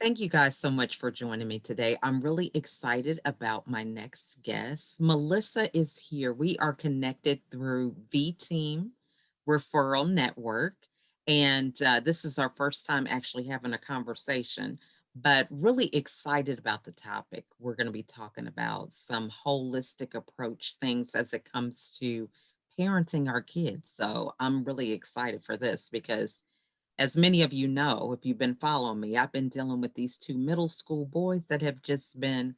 Thank you guys so much for joining me today. I'm really excited about my next guest. Melissa is here. We are connected through V Team Referral Network. And this is our first time actually having a conversation, but really excited about the topic. We're going to be talking about some holistic approach things as it comes to parenting our kids. So I'm really excited for this because as many of you know, if you've been following me, I've been dealing with these two middle school boys that have just been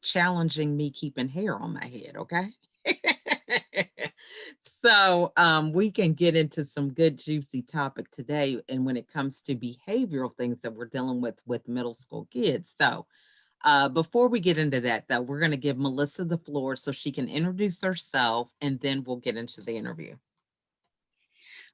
challenging me keeping hair on my head. Okay. So we can get into some good juicy topic today. And when it comes to behavioral things that we're dealing with middle school kids. So before we get into that, though, we're going to give Melissa the floor so she can introduce herself and then we'll get into the interview.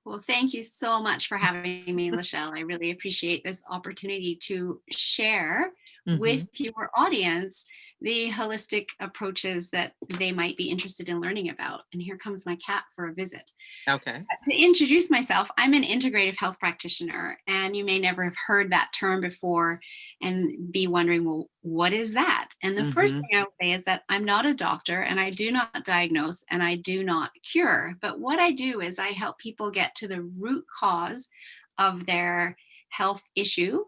Well, thank you so much for having me, Lachelle. I really appreciate this opportunity to share with Hmm. your audience the holistic approaches that they might be interested in learning about. And here comes my cat for a visit. Okay. To introduce myself, I'm an integrative health practitioner, and you may never have heard that term before and be wondering, well, what is that? And the first Hmm. thing I will say is that I'm not a doctor and I do not diagnose and I do not cure. But what I do is I help people get to the root cause of their health issue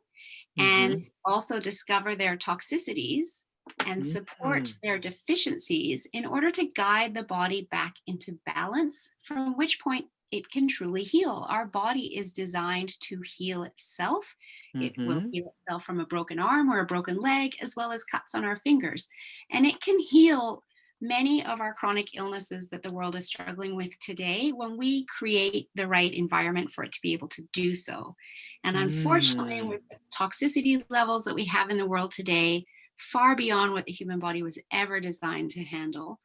and Hmm. also discover their toxicities and support Mhm. their deficiencies in order to guide the body back into balance, from which point it can truly heal. Our body is designed to heal itself. It will Mhm. heal itself from a broken arm or a broken leg, as well as cuts on our fingers. And it can heal many of our chronic illnesses that the world is struggling with today when we create the right environment for it to be able to do so. And unfortunately, Mm. with the toxicity levels that we have in the world today, far beyond what the human body was ever designed to handle,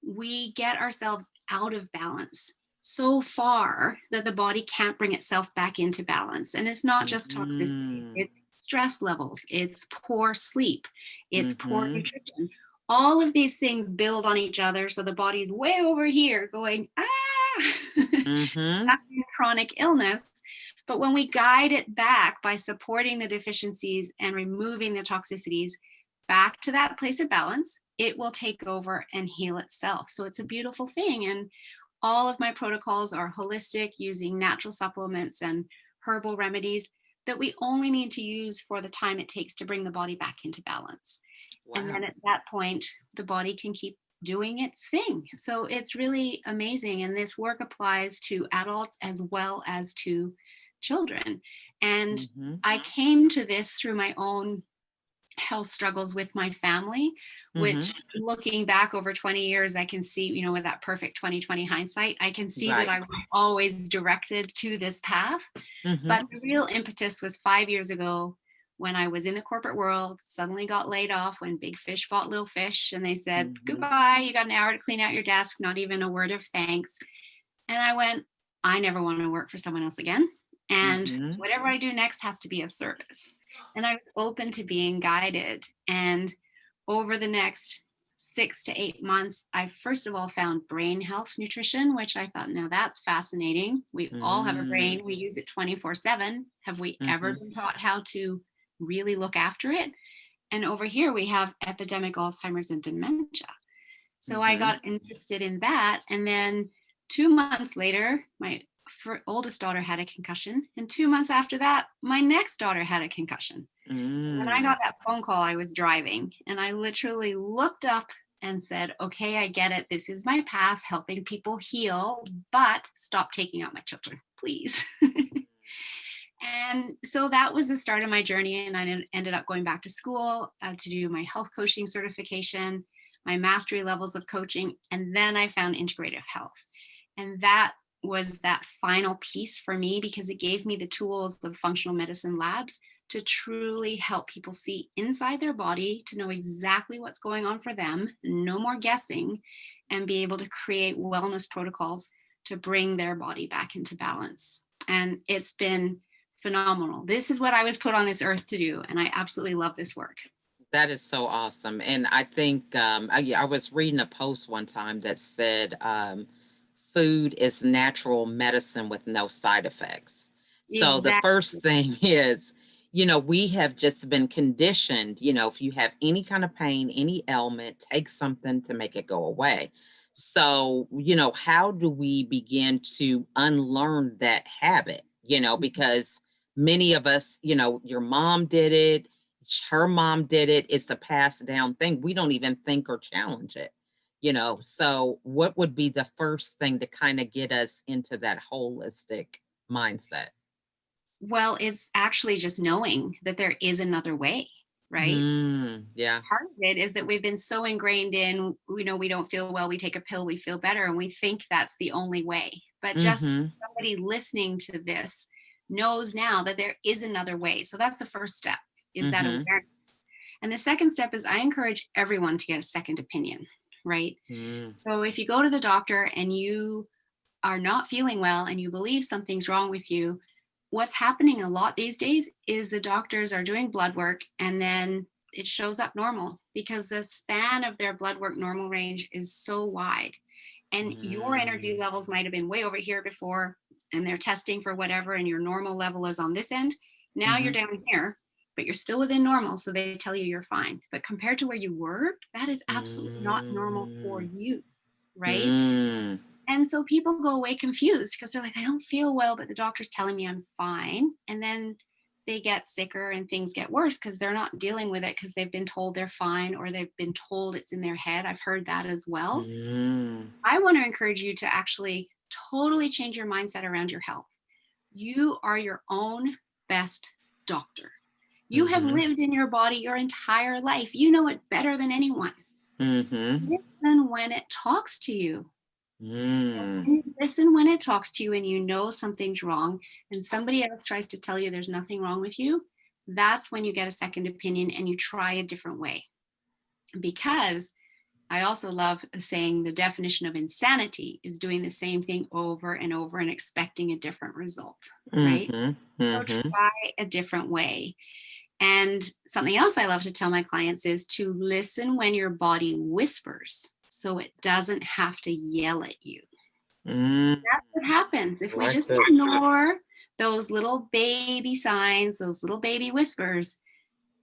we get ourselves out of balance so far that the body can't bring itself back into balance. And it's not just toxicity, Mhm. it's stress levels, it's poor sleep, it's poor Mhm. nutrition. All of these things build on each other. So the body's way over here going, Mhm. stuck in chronic illness. But when we guide it back by supporting the deficiencies and removing the toxicities back to that place of balance, it will take over and heal itself. So it's a beautiful thing. And all of my protocols are holistic, using natural supplements and herbal remedies that we only need to use for the time it takes to bring the body back into balance. And then Wow. at that point, the body can keep doing its thing. So it's really amazing. And this work applies to adults as well as to children. And Mhm. I came to this through my own health struggles with my family, which Mhm. looking back over 20 years, I can see, with that perfect 2020 hindsight, I can see that Right. I was always directed to this path. Mhm. But the real impetus was 5 years ago when I was in the corporate world, suddenly got laid off when big fish bought little fish and they said, Mhm. goodbye, you got an hour to clean out your desk, not even a word of thanks. And I went, I never want to work for someone else again. And Mhm. whatever I do next has to be of service. And I was open to being guided. And over the next 6 to 8 months, I first of all found brain health nutrition, which I thought, now that's fascinating. We all have a Mm. brain, we use it 24/7. Have we ever Mhm. been taught how to really look after it? And over here, we have epidemic Alzheimer's and dementia. So I Mhm. got interested in that. And then 2 months later, my oldest daughter had a concussion. And 2 months after that, my next daughter had a concussion. When I Mm. got that phone call, I was driving and I literally looked up and said, okay, I get it. This is my path, helping people heal, but stop taking out my children, please. And so that was the start of my journey. And I ended up going back to school to do my health coaching certification, my mastery levels of coaching. And then I found integrative health. And that was that final piece for me because it gave me the tools of functional medicine labs to truly help people see inside their body, to know exactly what's going on for them, no more guessing, and be able to create wellness protocols to bring their body back into balance. And it's been phenomenal. This is what I was put on this earth to do. And I absolutely love this work. That is so awesome. And I think I was reading a post one time that said food is natural medicine with no side effects. So the first Exactly. thing is we have just been conditioned, if you have any kind of pain, any ailment, take something to make it go away. So, how do we begin to unlearn that habit? Because many of us, your mom did it, her mom did it. It's a passed down thing. We don't even think or challenge it. So what would be the first thing to kind of get us into that holistic mindset? Well, it's actually just knowing that there is another way, right? Yeah. Part of it is that we've been so ingrained in, we don't feel well, we take a pill, we feel better, and we think that's the only way. But just Mhm. somebody listening to this knows now that there is another way. So that's the first step, is that Mhm. awareness. And the second step is I encourage everyone to get a second opinion, right? Mm. So if you go to the doctor and you are not feeling well and you believe something's wrong with you, what's happening a lot these days is the doctors are doing blood work and then it shows up normal because the span of their blood work normal range is so wide. And your energy Mm. levels might have been way over here before, and they're testing for whatever, and your normal level is on this end. Now you're Mhm. down here, but you're still within normal. So they tell you you're fine. But compared to where you were, that is absolutely not normal for Mm. you, right? Mm. And so people go away confused because they're like, I don't feel well, but the doctor's telling me I'm fine. And then they get sicker and things get worse because they're not dealing with it because they've been told they're fine or they've been told it's in their head. I've heard that as well. Mm. I want to encourage you to actually totally change your mindset around your health. You are your own best doctor. You have Mhm. lived in your body your entire life. You know it better than anyone. Mhm. Listen when it talks to you. Mm. When you listen when it talks to you and you know something's wrong, and somebody else tries to tell you there's nothing wrong with you, that's when you get a second opinion and you try a different way. Because I also love saying the definition of insanity is doing the same thing over and over and expecting a different result, right? Mhm. So Mhm. try a different way. And something else I love to tell my clients is to listen when your body whispers so it doesn't have to yell at you. Mm. That's what happens if we Like just this. ignore those little baby signs, those little baby whispers,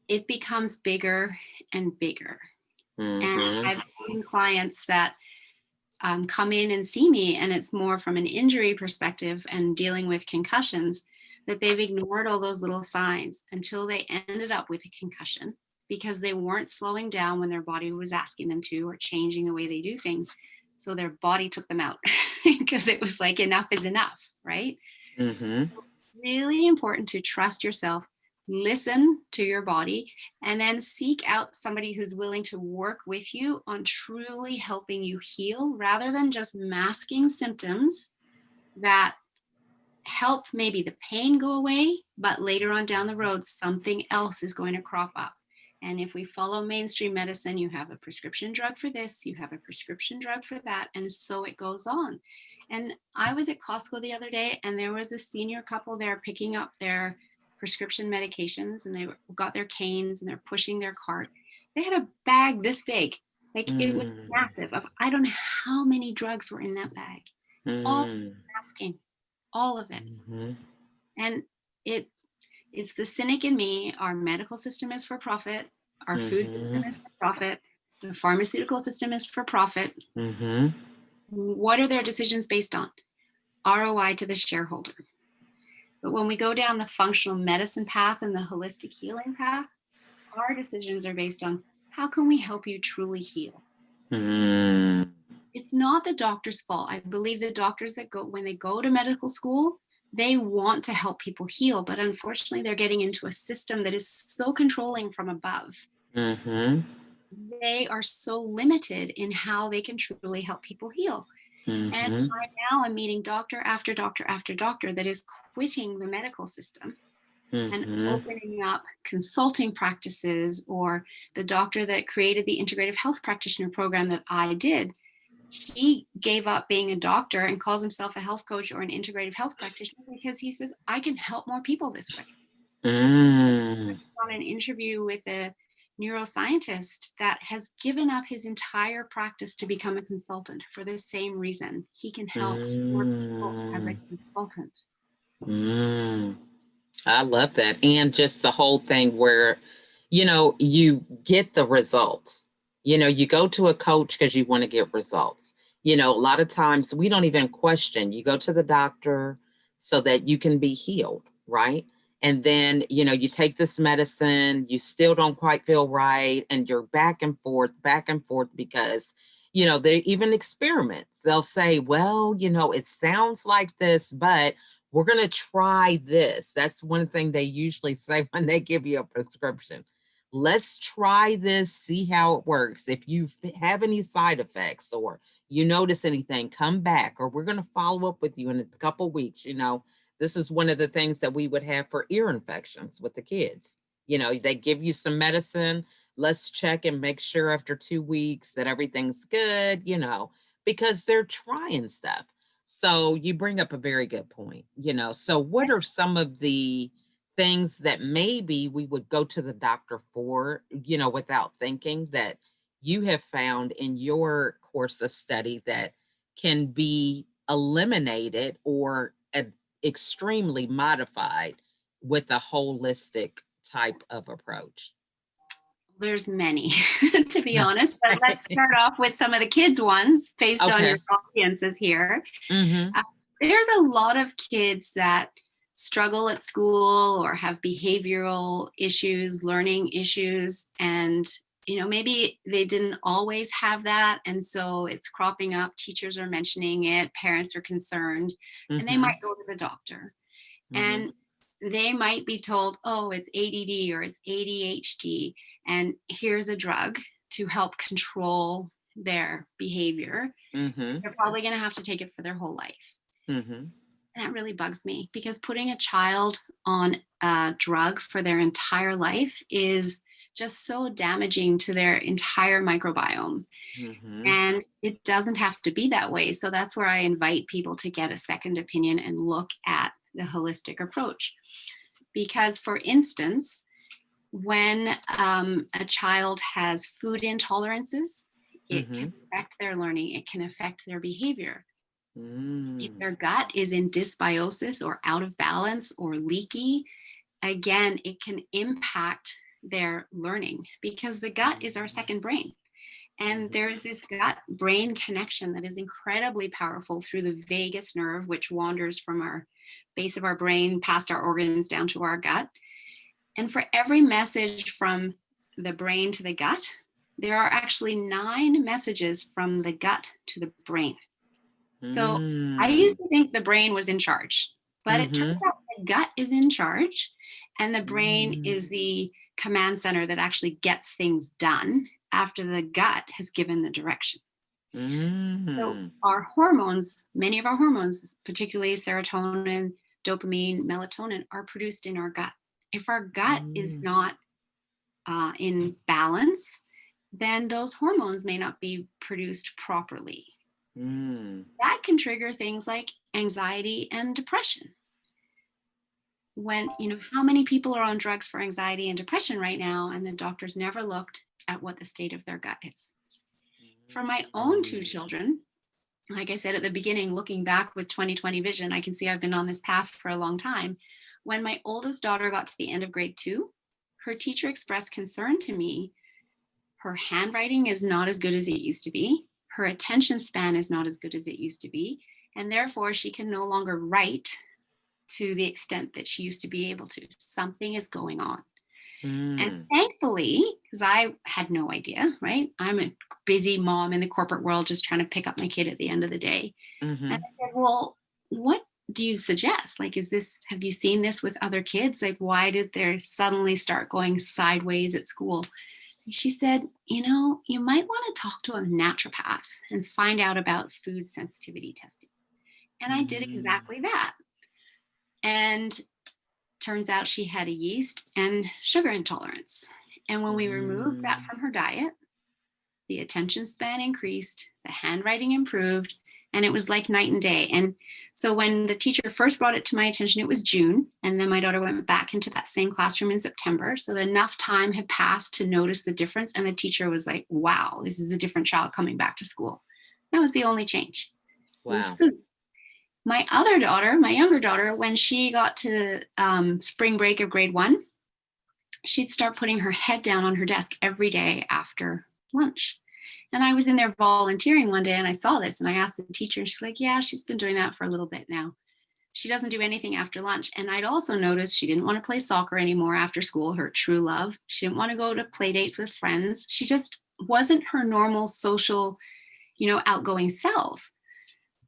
it becomes bigger and bigger. And Mhm. I've seen clients that come in and see me, and it's more from an injury perspective and dealing with concussions, that they've ignored all those little signs until they ended up with a concussion because they weren't slowing down when their body was asking them to or changing the way they do things. So their body took them out because it was like enough is enough, right? Mhm. Really important to trust yourself, listen to your body, and then seek out somebody who's willing to work with you on truly helping you heal rather than just masking symptoms that help maybe the pain go away, but later on down the road, something else is going to crop up. And if we follow mainstream medicine, you have a prescription drug for this, you have a prescription drug for that, and so it goes on. And I was at Costco the other day, and there was a senior couple there picking up their prescription medications, and they got their canes and they're pushing their cart. They had a bag this big, like it was Mm. massive. Of I don't know how many drugs were in that bag, all Mm. asking, all of it. Mhm. And it it's the cynic in me. Our medical system is for profit. Our food system Mhm. is for profit. The pharmaceutical system is for profit. Mhm. What are their decisions based on? ROI to the shareholder. But when we go down the functional medicine path and the holistic healing path, our decisions are based on how can we help you truly heal? Mm. It's not the doctor's fault. I believe the doctors that go when they go to medical school, they want to help people heal, but unfortunately they're getting into a system that is so controlling from above. Mhm. They are so limited in how they can truly help people heal. And Mhm. I now am meeting doctor after doctor after doctor that is quitting the medical system and Mhm. opening up consulting practices, or the doctor that created the integrative health practitioner program that I did, he gave up being a doctor and calls himself a health coach or an integrative health practitioner because he says, I can help more people this way. This Mm. on an interview with a neuroscientist that has given up his entire practice to become a consultant for the same reason. He can help more people as a Mm. consultant. Mm. I love that. And just the whole thing where, you get the results. You go to a coach because you want to get results. A lot of times we don't even question. You go to the doctor so that you can be healed, right? And then, you take this medicine, you still don't quite feel right, and you're back and forth because, they even experiments. They'll say, well, it sounds like this, but we're going to try this. That's one thing they usually say when they give you a prescription. Let's try this, see how it works. If you have any side effects or you notice anything, come back, or we're going to follow up with you in a couple weeks. This is one of the things that we would have for ear infections with the kids. They give you some medicine. Let's check and make sure after 2 weeks that everything's good, because they're trying stuff. So you bring up a very good point. So what are some of the things that maybe we would go to the doctor for, without thinking, that you have found in your course of study that can be eliminated or extremely modified with a holistic type of approach? There's many, to be honest, but let's start off with some of the kids ones based on your Okay. audiences here. Mm-hmm. Uh, there's a lot of kids that struggle at school or have behavioral issues, learning issues, and maybe they didn't always have that, and so it's cropping up. Teachers are mentioning it, parents are concerned, and they Mm-hmm. might go to the doctor, Mm-hmm. and they might be told, oh, it's ADD or it's ADHD, and here's a drug to help control their behavior. Mm-hmm. They're probably going to have to take it for their whole life. Mm-hmm. And that really bugs me, because putting a child on a drug for their entire life is just so damaging to their entire microbiome. Mm-hmm. And it doesn't have to be that way. So that's where I invite people to get a second opinion and look at the holistic approach. Because, for instance, when a child has food intolerances, it can Mm-hmm. affect their learning, it can affect their behavior. If Mm. their gut is in dysbiosis or out of balance or leaky, again, it can impact their learning, because the gut is our second brain. And Mhm. there's this gut brain connection that is incredibly powerful through the vagus nerve, which wanders from our base of our brain past our organs down to our gut. And for every message from the brain to the gut, there are actually 9 messages from the gut to the brain. So I Mm. used to think the brain was in charge, but it turns Mhm. out the gut is in charge, and the brain Mm. is the command center that actually gets things done after the gut has given the direction. So Mm. our hormones, many of our hormones, particularly serotonin, dopamine, melatonin, are produced in our gut. If our gut is Mm. not in balance, then those hormones may not be produced properly. Mm. That can trigger things like anxiety and depression. When, how many people are on drugs for anxiety and depression right now, and the doctors never looked at what the state of their gut is? For my own 2 children, like I said at the beginning, looking back with 2020 vision, I can see I've been on this path for a long time. When my oldest daughter got to the end of grade 2, her teacher expressed concern to me. Her handwriting is not as good as it used to be. Her attention span is not as good as it used to be. And therefore, she can no longer write to the extent that she used to be able to. Something is going on. And Mm. thankfully, because I had no idea, right? I'm a busy mom in the corporate world just trying to pick up my kid at the end of the day. And Mhm. I said, well, what do you suggest? Like, have you seen this with other kids? Like, why did they suddenly start going sideways at school? She said, you might want to talk to a naturopath and find out about food sensitivity testing. And I did Mm. exactly that. And turns out she had a yeast and sugar intolerance. And when we removed that Mm. from her diet, the attention span increased, the handwriting improved, and it was like night and day. And so when the teacher first brought it to my attention, it was June. And then my daughter went back into that same classroom in September. So that enough time had passed to notice the difference. And the teacher was like, wow, this is a different child coming back to school. That was the only change. It was Wow. food. My other daughter, my younger daughter, when she got to spring break of grade 1, she'd start putting her head down on her desk every day after lunch. And I was in there volunteering one day and I saw this and I asked the teacher and she's like, yeah, she's been doing that for a little bit now. She doesn't do anything after lunch. And I'd also noticed she didn't want to play soccer anymore after school, her true love. She didn't want to go to play dates with friends. She just wasn't her normal social, outgoing self.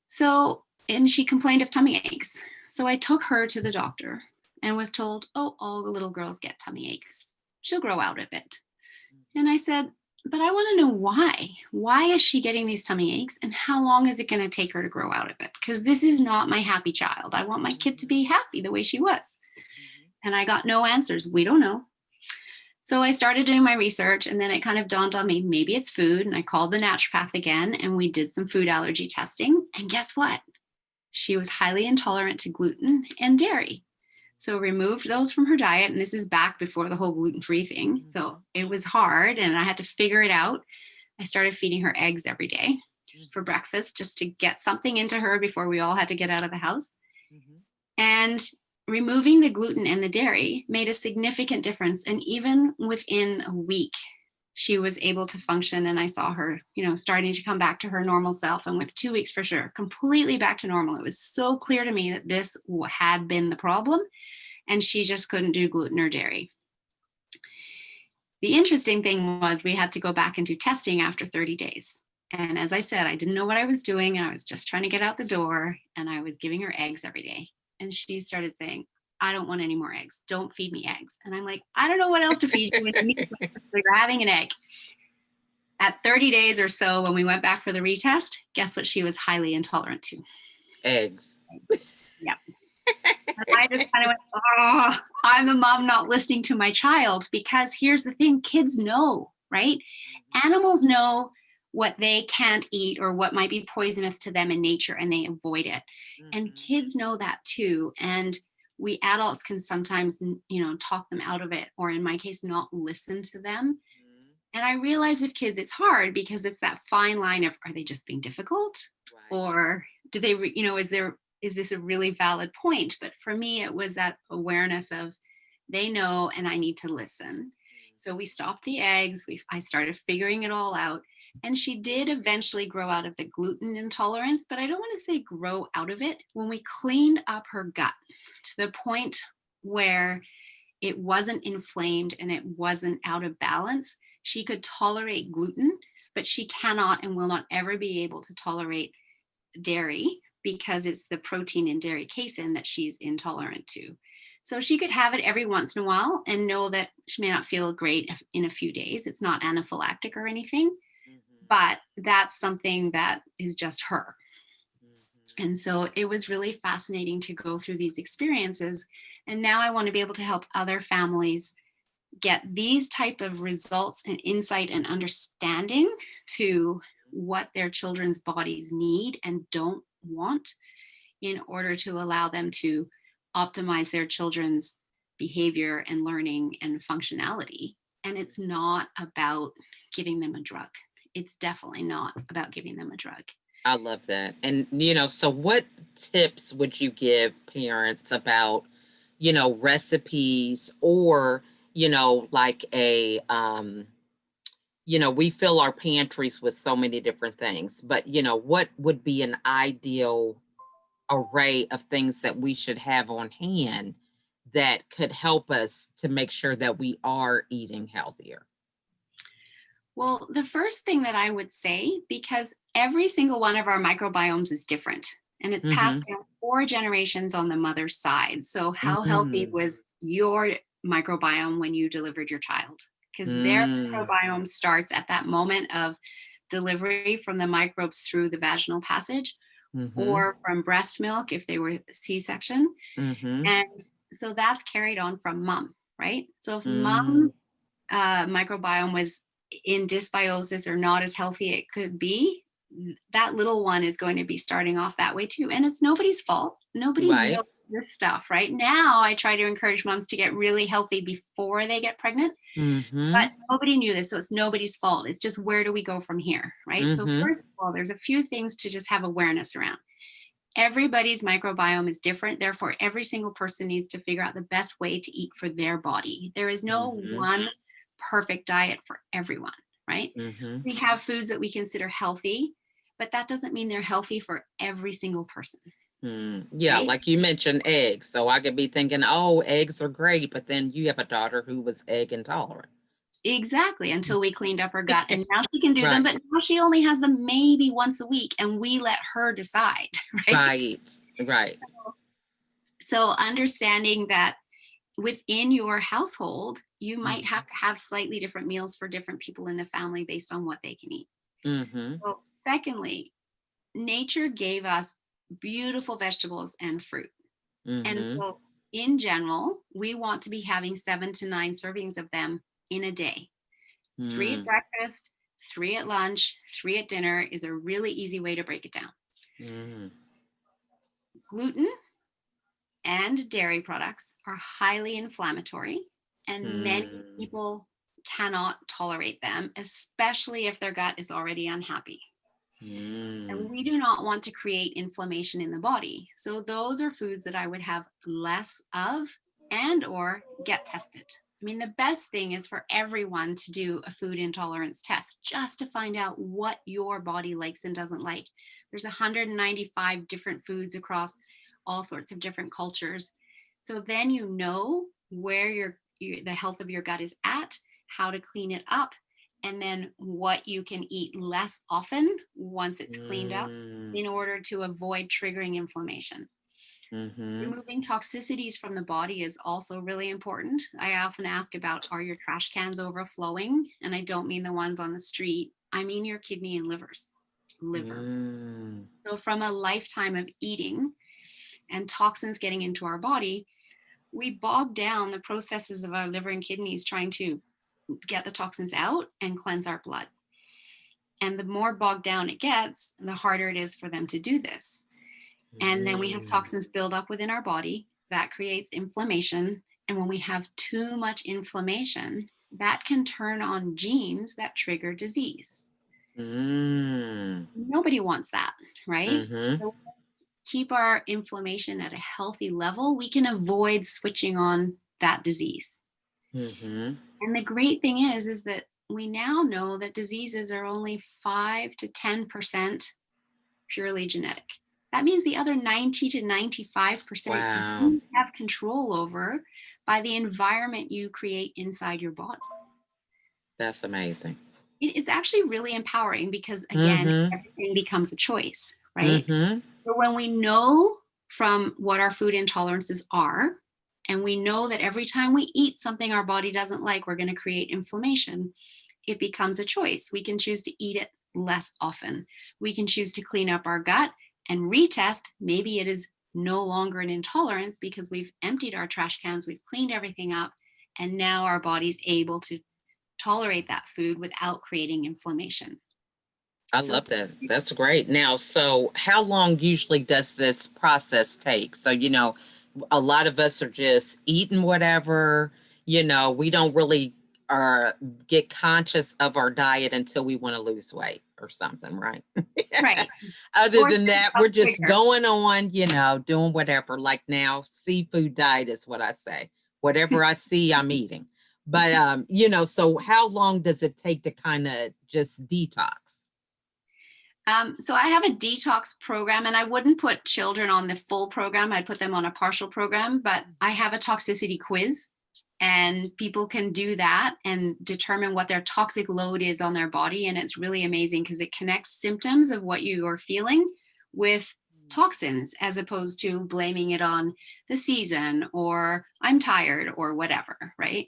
So, and she complained of tummy aches. So I took her to the doctor and was told, oh, all the little girls get tummy aches. She'll grow out of it. And I said, but I want to know why. Why is she getting these tummy aches and how long is it going to take her to grow out of it? Because this is not my happy child. I want my kid to be happy the way she was. And I got no answers. We don't know. So I started doing my research and then it kind of dawned on me, maybe it's food. And I called the naturopath again and we did some food allergy testing. And guess what? She was highly intolerant to gluten and dairy. So removed those from her diet. And this is back before the whole gluten-free thing. So it was hard and I had to figure it out. I started feeding her eggs every day for breakfast just to get something into her before we all had to get out of the house. And removing the gluten and the dairy made a significant difference. And even within a week, she was able to function. And I saw her, starting to come back to her normal self. And with 2 weeks for sure, completely back to normal. It was so clear to me that this had been the problem. And she just couldn't do gluten or dairy. The interesting thing was we had to go back and do testing after 30 days. And as I said, I didn't know what I was doing. And I was just trying to get out the door. And I was giving her eggs every day. And she started saying, I don't want any more eggs. Don't feed me eggs. And I'm like, I don't know what else to feed you when you're having an egg. At 30 days or so, when we went back for the retest, guess what she was highly intolerant to? Eggs. Yep. And I just kind of went, oh, I'm the mom not listening to my child, because here's the thing, kids know, right? Animals know what they can't eat or what might be poisonous to them in nature and they avoid it. And kids know that too. And we adults can sometimes, talk them out of it, or in my case, not listen to them. And I realize with kids, it's hard because it's that fine line of, are they just being difficult? Right. Or do they, is this a really valid point? But for me, it was that awareness of they know, and I need to listen. So we stopped the eggs. I started figuring it all out. And she did eventually grow out of the gluten intolerance, but I don't want to say grow out of it. When we cleaned up her gut to the point where it wasn't inflamed and it wasn't out of balance, she could tolerate gluten, but she cannot and will not ever be able to tolerate dairy because it's the protein in dairy casein that she's intolerant to. So she could have it every once in a while and know that she may not feel great in a few days. It's not anaphylactic or anything. But that's something that is just her. And so it was really fascinating to go through these experiences. And now I want to be able to help other families get these type of results and insight and understanding to what their children's bodies need and don't want in order to allow them to optimize their children's behavior and learning and functionality. And it's not about giving them a drug. It's definitely not about giving them a drug. I love that. And, so what tips would you give parents about, recipes or, like we fill our pantries with so many different things, but, what would be an ideal array of things that we should have on hand that could help us to make sure that we are eating healthier? Well, the first thing that I would say, because every single one of our microbiomes is different and it's passed down 4 generations on the mother's side. So how healthy was your microbiome when you delivered your child? Because their microbiome starts at that moment of delivery from the microbes through the vaginal passage or from breast milk if they were C-section. And so that's carried on from mom, right? So if mom's microbiome was in dysbiosis or not as healthy it could be, that little one is going to be starting off that way too. And it's nobody's fault. Nobody knows this stuff. Right now, I try to encourage moms to get really healthy before they get pregnant, but nobody knew this. So it's nobody's fault. It's just, where do we go from here? Right. So first of all, there's a few things to just have awareness around. Everybody's microbiome is different. Therefore, every single person needs to figure out the best way to eat for their body. There is no Mhm. one perfect diet for everyone, right? Mhm. We have foods that we consider healthy, but that doesn't mean they're healthy for every single person, Mm. Yeah, right? like you mentioned eggs. So I could be thinking, oh, eggs are great, but then you have a daughter who was egg intolerant. Exactly, until we cleaned up her gut, and now she can do them, Right. but now she only has them maybe once a week, and we let her decide, right? Right. Right. So understanding that within your household, you might Mhm. have to have slightly different meals for different people in the family based on what they can eat. Mhm. Well, secondly, nature gave us beautiful vegetables and fruit. And Mhm. so, in general, we want to be having 7 to 9 servings of them in a day. 3 at Mm. breakfast, 3 at lunch, 3 at dinner is a really easy way to break it down. Mm. Gluten and dairy products are highly inflammatory, and many Mm. people cannot tolerate them, especially if their gut is already unhappy. And Mm. we do not want to create inflammation in the body. So those are foods that I would have less of and or get tested. I mean, the best thing is for everyone to do a food intolerance test just to find out what your body likes and doesn't like. There's 195 different foods across all sorts of different cultures. So then you know where the health of your gut is at, how to clean it up, and then what you can eat less often once it's cleaned up Mm. in order to avoid triggering inflammation. Mhm. Removing toxicities from the body is also really important. I often ask about, are your trash cans overflowing? And I don't mean the ones on the street. I mean your kidney and liver. Mm. So from a lifetime of eating and toxins getting into our body, we bog down the processes of our liver and kidneys trying to get the toxins out and cleanse our blood. And the more bogged down it gets, the harder it is for them to do this. And then we have Mm. toxins build up within our body that creates inflammation. And when we have too much inflammation, that can turn on genes that trigger disease. Mm. Nobody wants that, right? Mhm. So keep our inflammation at a healthy level, we can avoid switching on that disease. Mhm. And the great thing is that we now know that diseases are only 5 to 10% purely genetic. That means the other 90 to 95% Wow. you have control over by the environment you create inside your body. That's amazing. It's actually really empowering because, again, Mhm. everything becomes a choice, right? Mhm. So when we know from what our food intolerances are, and we know that every time we eat something our body doesn't like, we're going to create inflammation, it becomes a choice. We can choose to eat it less often. We can choose to clean up our gut and retest. Maybe it is no longer an intolerance because we've emptied our trash cans, we've cleaned everything up, and now our body's able to tolerate that food without creating inflammation. I So love that. That's great. Now, so how long usually does this process take? So, a lot of us are just eating whatever, we don't really uh get conscious of our diet until we want to lose weight or something, right? right, Other or than things that, up we're just quicker. going on, doing whatever. Like now, seafood diet is what I say. Whatever I see, I'm eating. But so how long does it take to kind of just detox? So I have a detox program, and I wouldn't put children on the full program. I'd put them on a partial program, but I have a toxicity quiz, and people can do that and determine what their toxic load is on their body. And it's really amazing because it connects symptoms of what you are feeling with toxins as opposed to blaming it on the season or I'm tired or whatever, right?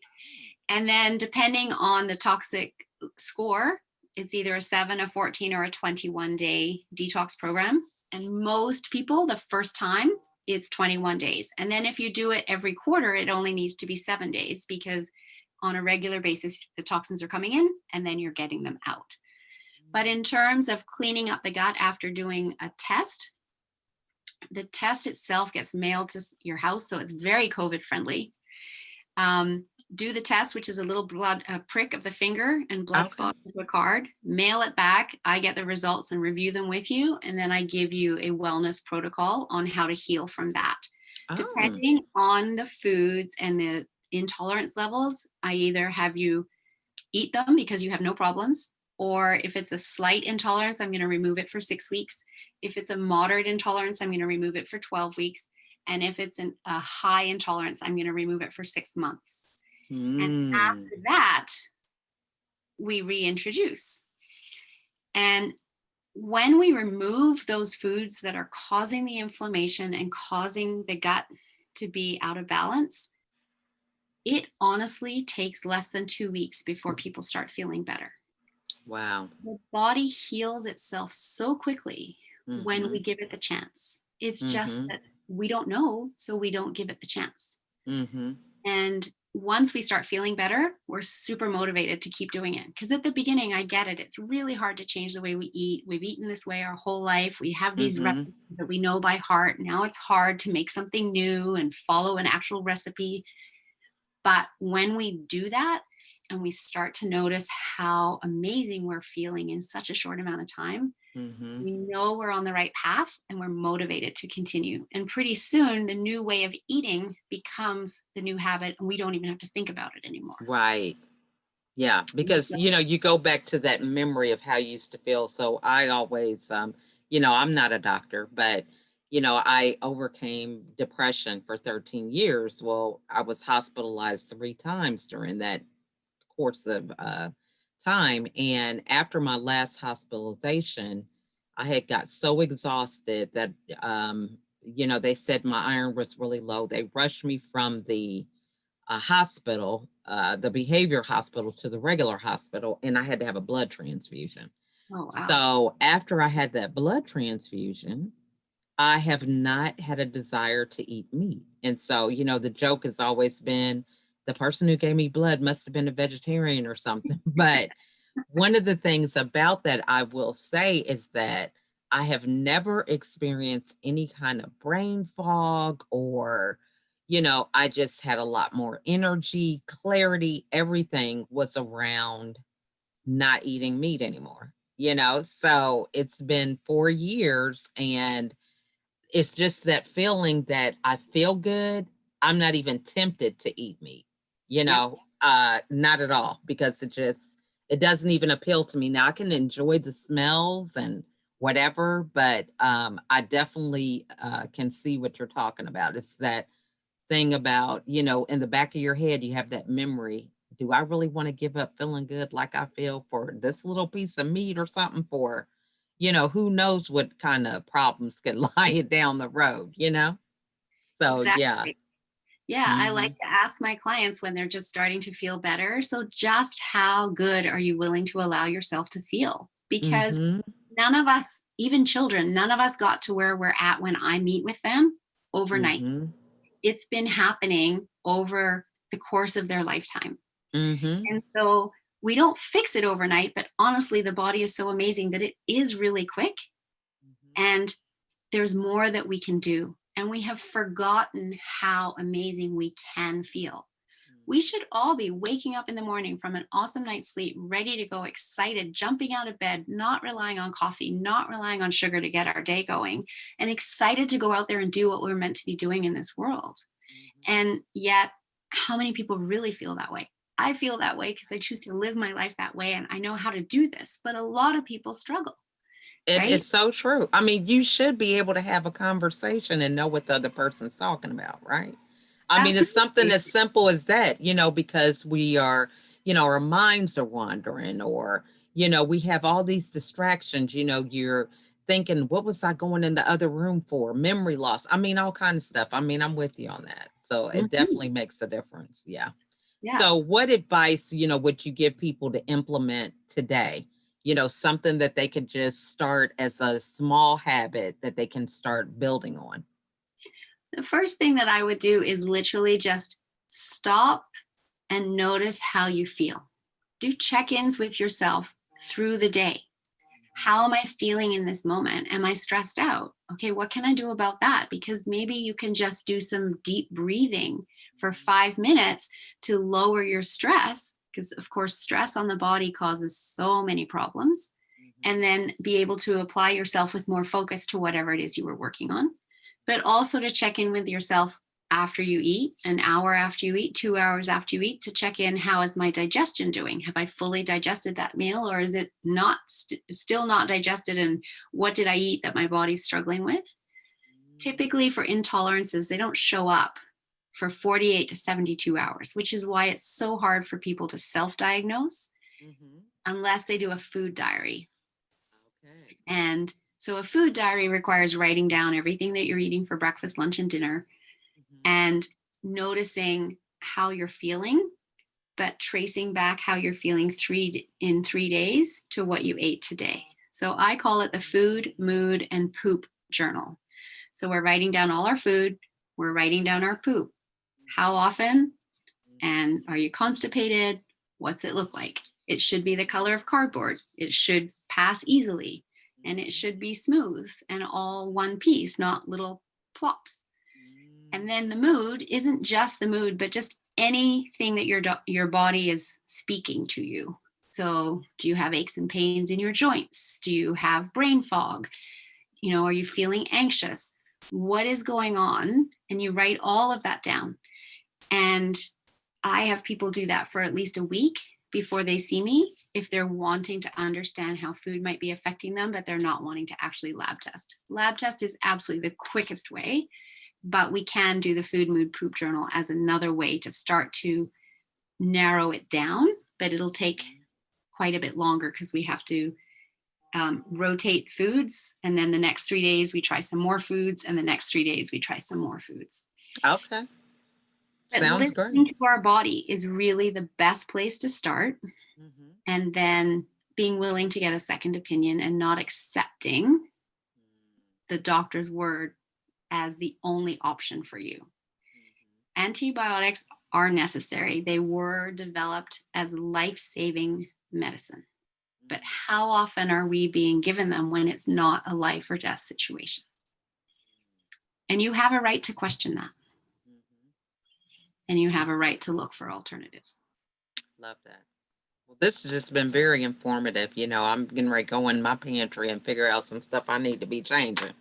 And then depending on the toxic score, it's either a 7, a 14, or a 21-day detox program. And most people, the first time, it's 21 days. And then if you do it every quarter, it only needs to be 7 days because on a regular basis, the toxins are coming in and then you're getting them out. But in terms of cleaning up the gut after doing a test, the test itself gets mailed to your house. So it's very COVID friendly. do the test, which is a little blood prick of the finger and blood Okay. spot into a card, mail it back. I get the results and review them with you. And then I give you a wellness protocol on how to heal from that. Oh. Depending on the foods and the intolerance levels, I either have you eat them because you have no problems, or if it's a slight intolerance, I'm going to remove it for 6 weeks. If it's a moderate intolerance, I'm going to remove it for 12 weeks. And if it's a high intolerance, I'm going to remove it for 6 months. And Mm. after that, we reintroduce. And when we remove those foods that are causing the inflammation and causing the gut to be out of balance, it honestly takes less than 2 weeks before people start feeling better. Wow. The body heals itself so quickly when we Mhm. give it the chance. It's just Mhm. that we don't know, so we don't give it the chance. Mhm. And once we start feeling better, we're super motivated to keep doing it. Because at the beginning, I get it. It's really hard to change the way we eat. We've eaten this way our whole life. We have these Mhm. recipes that we know by heart. Now it's hard to make something new and follow an actual recipe. But when we do that and we start to notice how amazing we're feeling in such a short amount of time, Mhm. we know we're on the right path and we're motivated to continue. And pretty soon, the new way of eating becomes the new habit, and we don't even have to think about it anymore. Right. Yeah, And because, so, you go back to that memory of how you used to feel. So I always, I'm not a doctor, but, I overcame depression for 13 years. Well, I was hospitalized 3 times during that course of time. And after my last hospitalization, I had got so exhausted that, they said my iron was really low. They rushed me from the hospital, the behavior hospital, to the regular hospital, and I had to have a blood transfusion. oh, wow. So after I had that blood transfusion, I have not had a desire to eat meat. And so, the joke has always been the person who gave me blood must have been a vegetarian or something. But one of the things about that I will say is that I have never experienced any kind of brain fog or, I just had a lot more energy, clarity, everything was around not eating meat anymore, So it's been 4 years and it's just that feeling that I feel good. I'm not even tempted to eat meat, Yep. not at all because it doesn't even appeal to me. Now I can enjoy the smells and whatever, but I definitely can see what you're talking about. It's that thing about, in the back of your head, you have that memory. Do I really want to give up feeling good like I feel for this little piece of meat or something for, who knows what kind of problems can lie down the road? So yeah. Exactly. Yeah, I like Mhm. to ask my clients when they're just starting to feel better. So, just how good are you willing to allow yourself to feel? Because Mhm. none of us, even children, none of us got to where we're at when I meet with them overnight. Mhm. It's been happening over the course of their lifetime. Mhm. And so we don't fix it overnight, but honestly, the body is so amazing that it is really quick Mhm. and there's more that we can do. And we have forgotten how amazing we can feel. We should all be waking up in the morning from an awesome night's sleep, ready to go, excited, jumping out of bed, not relying on coffee, not relying on sugar to get our day going, and excited to go out there and do what we're meant to be doing in this world. Mhm. And yet, how many people really feel that way? I feel that way because I choose to live my life that way and I know how to do this, but a lot of people struggle, It right? is so true. I mean, you should be able to have a conversation and know what the other person's talking about, right? I mean, it's something Absolutely. as simple as that, because we are, our minds are wandering or, we have all these distractions, you're thinking, what was I going in the other room for? Memory loss. I mean, all kind of stuff. I mean, I'm with you on that. So it Mhm. definitely makes a difference. Yeah. Yeah. So what advice, would you give people to implement today? Something that they could just start as a small habit that they can start building on. The first thing that I would do is literally just stop and notice how you feel. Do check ins with yourself through the day. How am I feeling in this moment? Am I stressed out? Okay, what can I do about that? Because maybe you can just do some deep breathing for 5 minutes to lower your stress, because of course stress on the body causes so many problems, Mhm. and then be able to apply yourself with more focus to whatever it is you were working on. But also to check in with yourself after you eat, an hour after you eat, 2 hours after you eat, to check in, how is my digestion doing? Have I fully digested that meal, or is it not still not digested? And what did I eat that my body's struggling with? Mm. Typically for intolerances, they don't show up for 48 to 72 hours, which is why it's so hard for people to self-diagnose Mhm. unless they do a food diary. Okay. And so a food diary requires writing down everything that you're eating for breakfast, lunch, and dinner, Mhm. and noticing how you're feeling, but tracing back how you're feeling in 3 days to what you ate today. So I call it the food, mood, and poop journal. So we're writing down all our food, we're writing down our poop. How Mhm. often? Mhm. And are you constipated? What's it look like? It should be the color of cardboard. It should pass easily. And it Mhm. should be smooth and all one piece, not little plops. And Mm. then the mood isn't just the mood, but just anything that your body is speaking to you. So, do you have aches and pains in your joints? Do you have brain fog? Are you feeling anxious? What is going on? And you write all of that down. And I have people do that for at least a week before they see me, if they're wanting to understand how food might be affecting them, but they're not wanting to actually lab test. Lab test is absolutely the quickest way, but we can do the food, mood, poop journal as another way to start to narrow it down, but it'll take Mhm. quite a bit longer because we have to rotate foods. And then the next 3 days, we try some more foods. And the next 3 days, we try some more foods. Okay. But Sounds listening great. to our body is really the best place to start. Mhm. And then being willing to get a second opinion and not accepting the doctor's word as the only option for you. Mhm. Antibiotics are necessary. They were developed as life saving medicine. But Mhm. how often are we being given them when it's not a life or death situation? And you have a right to question that. Mhm. And you have a right to look for alternatives. Love that. Well, this has just been very informative. I'm getting ready to go in my pantry and figure out some stuff I need to be changing.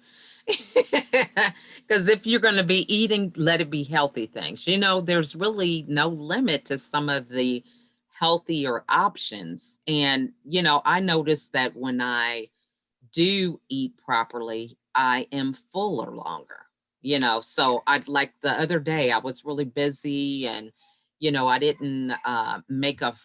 Because if you're going to be eating, let it be healthy things. There's really no limit to some of the healthier options. And, I noticed that when I do eat properly, I am fuller longer. So I'd like the other day, I was really busy and, I didn't make a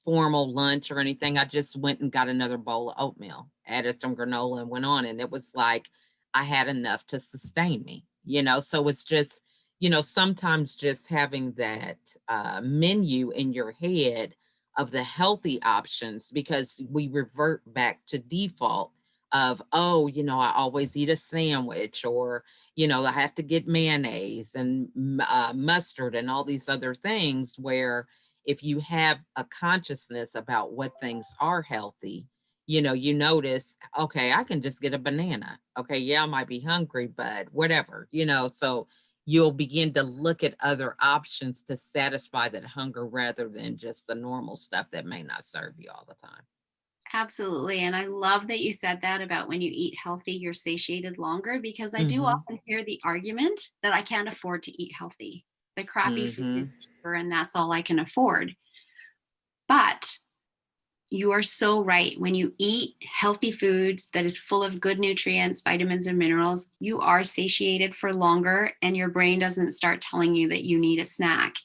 formal lunch or anything. I just went and got another bowl of oatmeal, added some granola, and went on. And it was like I had enough to sustain me. So it's just, sometimes just having that menu in your head of the healthy options because we revert back to default of, oh, I always eat a sandwich or, I have to get mayonnaise and mustard and all these other things where if you have a consciousness about what things are healthy, you notice, okay, I can just get a banana. Okay, yeah, I might be hungry, but whatever. So you'll begin to look at other options to satisfy that hunger rather than just the normal stuff that may not serve you all the time. Absolutely. And I love that you said that about when you eat healthy, you're satiated longer, because I do Mhm. often hear the argument that I can't afford to eat healthy. The crappy food Mhm. is cheaper and that's all I can afford. But you are so right. When you eat healthy foods that is full of good nutrients, vitamins, and minerals, you are satiated for longer and your brain doesn't start telling you that you need a snack.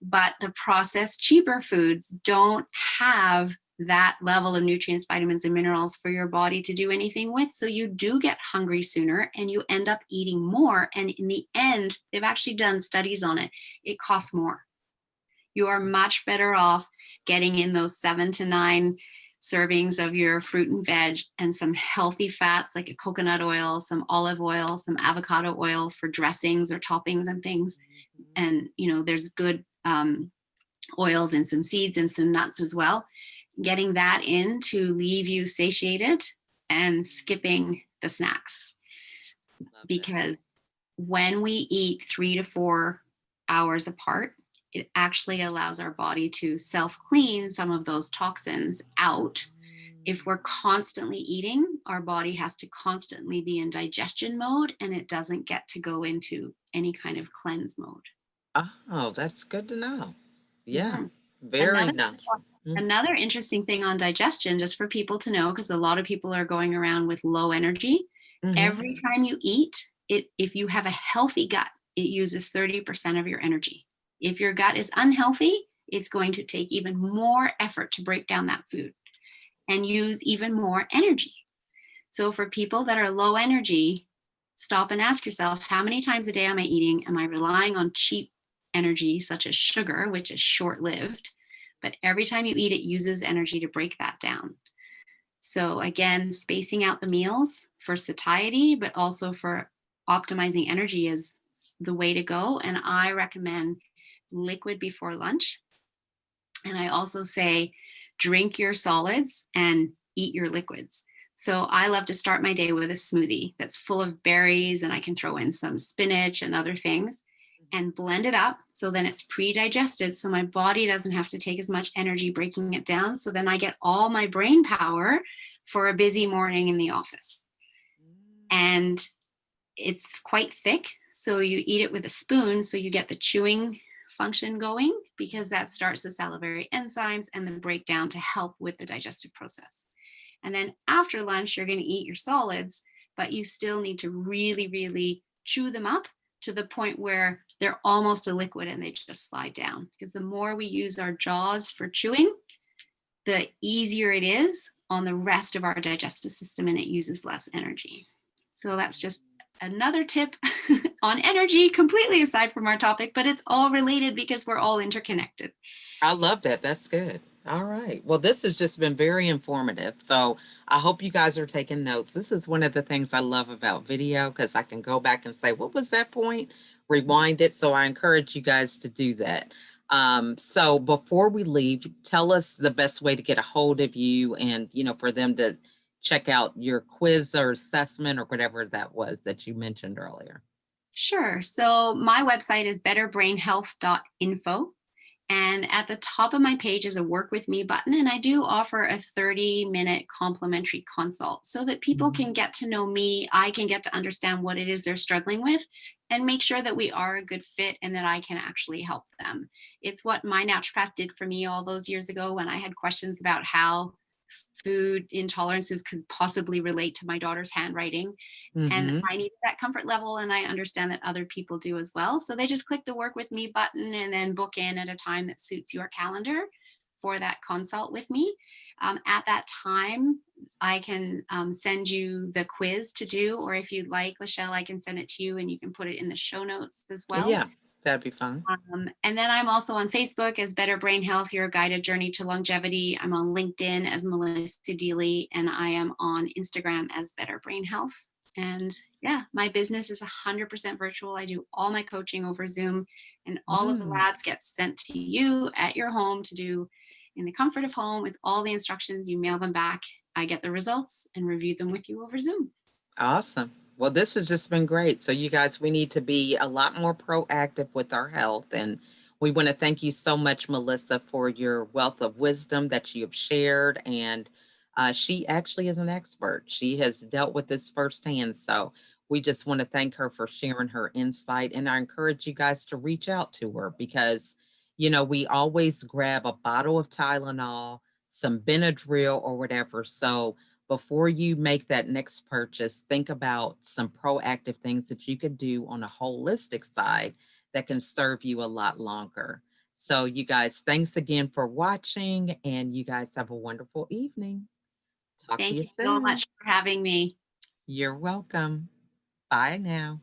But the processed, cheaper foods don't have that level of nutrients, vitamins, and minerals for your body to do anything with. So you do get hungry sooner and you end up eating more. And in the end, they've actually done studies on it. It costs more. You are much better off getting in those 7 to 9 servings of your fruit and veg and some healthy fats like a coconut oil, some olive oil, some avocado oil for dressings or toppings and things. Mhm. And, there's good oils and some seeds and some nuts as well. Getting that in to leave you satiated and Mhm. skipping the snacks, Love that. because when we eat 3 to 4 hours apart, it actually allows our body to self clean some of those toxins out. If we're constantly eating, our body has to constantly be in digestion mode and it doesn't get to go into any kind of cleanse mode. Oh, that's good to know. Yeah, Mhm. very Another natural. Mm, another interesting thing on digestion, just for people to know, because a lot of people are going around with low energy. mhm. Every time you eat, if you have a healthy gut, it uses 30% of your energy. If your gut is unhealthy, it's going to take even more effort to break down that food and use even more energy. So for people that are low energy, stop and ask yourself, how many times a day am I eating? Am I relying on cheap energy such as sugar, which is short-lived? But every time you eat, it uses energy to break that down. So again, spacing out the meals for satiety, but also for optimizing energy is the way to go. And I recommend liquid before lunch. And I also say drink your solids and eat your liquids. So I love to start my day with a smoothie that's full of berries, and I can throw in some spinach and other things and blend it up. So then it's pre digested. So my body doesn't have to take as much energy breaking it down. So then I get all my brain power for a busy morning in the office. And it's quite thick. So you eat it with a spoon. So you get the chewing function going because that starts the salivary enzymes and the breakdown to help with the digestive process. And then after lunch, you're going to eat your solids, but you still need to really, really chew them up to the point where they're almost a liquid and they just slide down. Because the more we use our jaws for chewing, the easier it is on the rest of our digestive system and it uses less energy. So that's just another tip on energy, completely aside from our topic, but it's all related because we're all interconnected. I love that. That's good. All right. Well, this has just been very informative. So I hope you guys are taking notes. This is one of the things I love about video because I can go back and say, what was that point? Rewind it. So I encourage you guys to do that. So before we leave, tell us the best way to get a hold of you and, for them to check out your quiz or assessment or whatever that was that you mentioned earlier. Sure. So my website is betterbrainhealth.info. And at the top of my page is a work with me button. And I do offer a 30-minute complimentary consult so that people Mhm. can get to know me. I can get to understand what it is they're struggling with and make sure that we are a good fit and that I can actually help them. It's what my naturopath did for me all those years ago when I had questions about how food intolerances could possibly relate to my daughter's handwriting. And Mhm. I needed that comfort level, and I understand that other people do as well. So they just click the work with me button and then book in at a time that suits your calendar for that consult with me. At that time, I can send you the quiz to do, or if you'd like, Lachelle, I can send it to you and you can put it in the show notes as well. Yeah, that'd be fun. And then I'm also on Facebook as Better Brain Health, Your Guided Journey to Longevity. I'm on LinkedIn as Melissa Deely, and I am on Instagram as Better Brain Health. And yeah, my business is 100% virtual. I do all my coaching over Zoom, and all of the Mm. labs get sent to you at your home to do in the comfort of home with all the instructions. You mail them back. I get the results and review them with you over Zoom. Awesome. Well, this has just been great. So, you guys, we need to be a lot more proactive with our health. And we want to thank you so much, Melissa, for your wealth of wisdom that you have shared. And she actually is an expert. She has dealt with this firsthand. So, we just want to thank her for sharing her insight. And I encourage you guys to reach out to her because, we always grab a bottle of Tylenol, some Benadryl, or whatever. So, before you make that next purchase, think about some proactive things that you could do on a holistic side that can serve you a lot longer. So, you guys, thanks again for watching, and you guys have a wonderful evening. Talk to Thank you you so soon. much for having me. You're welcome. Bye now.